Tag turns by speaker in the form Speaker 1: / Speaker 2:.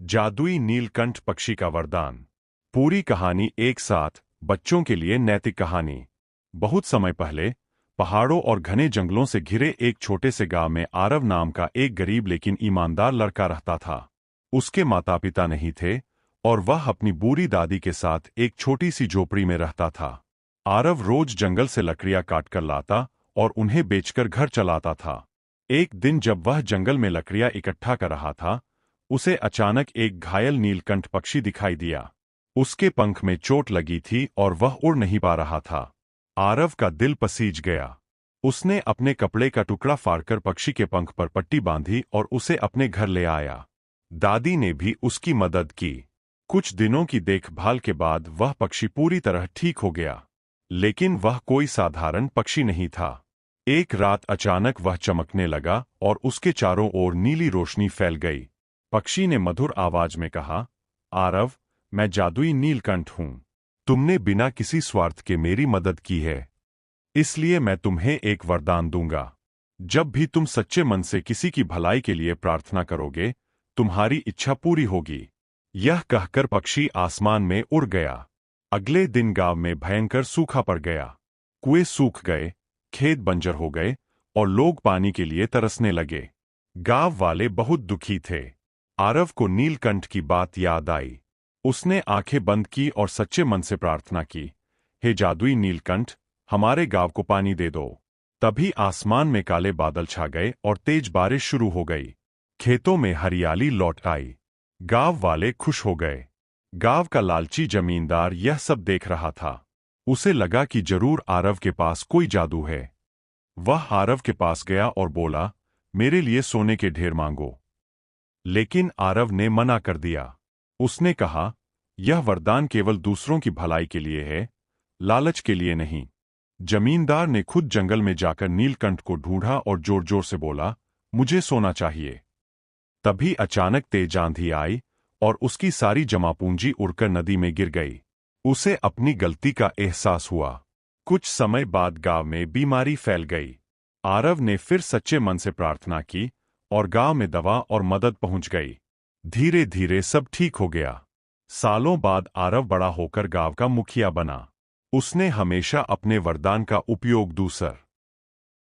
Speaker 1: जादुई नीलकंठ पक्षी का वरदान। पूरी कहानी एक साथ बच्चों के लिए नैतिक कहानी। बहुत समय पहले पहाड़ों और घने जंगलों से घिरे एक छोटे से गांव में आरव नाम का एक गरीब लेकिन ईमानदार लड़का रहता था। उसके माता पिता नहीं थे और वह अपनी बूढ़ी दादी के साथ एक छोटी सी झोपड़ी में रहता था। आरव रोज जंगल से लकड़ियां काटकर लाता और उन्हें बेचकर घर चलाता था। एक दिन जब वह जंगल में लकड़ियां इकट्ठा कर रहा था, उसे अचानक एक घायल नीलकंठ पक्षी दिखाई दिया। उसके पंख में चोट लगी थी और वह उड़ नहीं पा रहा था। आरव का दिल पसीज गया। उसने अपने कपड़े का टुकड़ा फाड़कर पक्षी के पंख पर पट्टी बांधी और उसे अपने घर ले आया। दादी ने भी उसकी मदद की। कुछ दिनों की देखभाल के बाद वह पक्षी पूरी तरह ठीक हो गया। लेकिन वह कोई साधारण पक्षी नहीं था। एक रात अचानक वह चमकने लगा और उसके चारों ओर नीली रोशनी फैल गई। पक्षी ने मधुर आवाज में कहा, आरव, मैं जादुई नीलकंठ हूं। तुमने बिना किसी स्वार्थ के मेरी मदद की है, इसलिए मैं तुम्हें एक वरदान दूंगा। जब भी तुम सच्चे मन से किसी की भलाई के लिए प्रार्थना करोगे, तुम्हारी इच्छा पूरी होगी। यह कहकर पक्षी आसमान में उड़ गया। अगले दिन गांव में भयंकर सूखा पड़ गया। कुएं सूख गए, खेत बंजर हो गए और लोग पानी के लिए तरसने लगे। गांव वाले बहुत दुखी थे। आरव को नीलकंठ की बात याद आई। उसने आंखें बंद की और सच्चे मन से प्रार्थना की, हे जादुई नीलकंठ, हमारे गांव को पानी दे दो। तभी आसमान में काले बादल छा गए और तेज बारिश शुरू हो गई। खेतों में हरियाली लौट आई। गांव वाले खुश हो गए। गांव का लालची जमींदार यह सब देख रहा था। उसे लगा कि जरूर आरव के पास कोई जादू है। वह आरव के पास गया और बोला, मेरे लिए सोने के ढेर मांगो। लेकिन आरव ने मना कर दिया। उसने कहा, यह वरदान केवल दूसरों की भलाई के लिए है, लालच के लिए नहीं। जमींदार ने खुद जंगल में जाकर नीलकंठ को ढूंढा और जोर जोर से बोला, मुझे सोना चाहिए। तभी अचानक तेज आंधी आई और उसकी सारी जमा पूंजी उड़कर नदी में गिर गई। उसे अपनी गलती का एहसास हुआ। कुछ समय बाद गांव में बीमारी फैल गई। आरव ने फिर सच्चे मन से प्रार्थना की और गांव में दवा और मदद पहुंच गई। धीरे धीरे सब ठीक हो गया। सालों बाद आरव बड़ा होकर गांव का मुखिया बना। उसने हमेशा अपने वरदान का उपयोग दूसर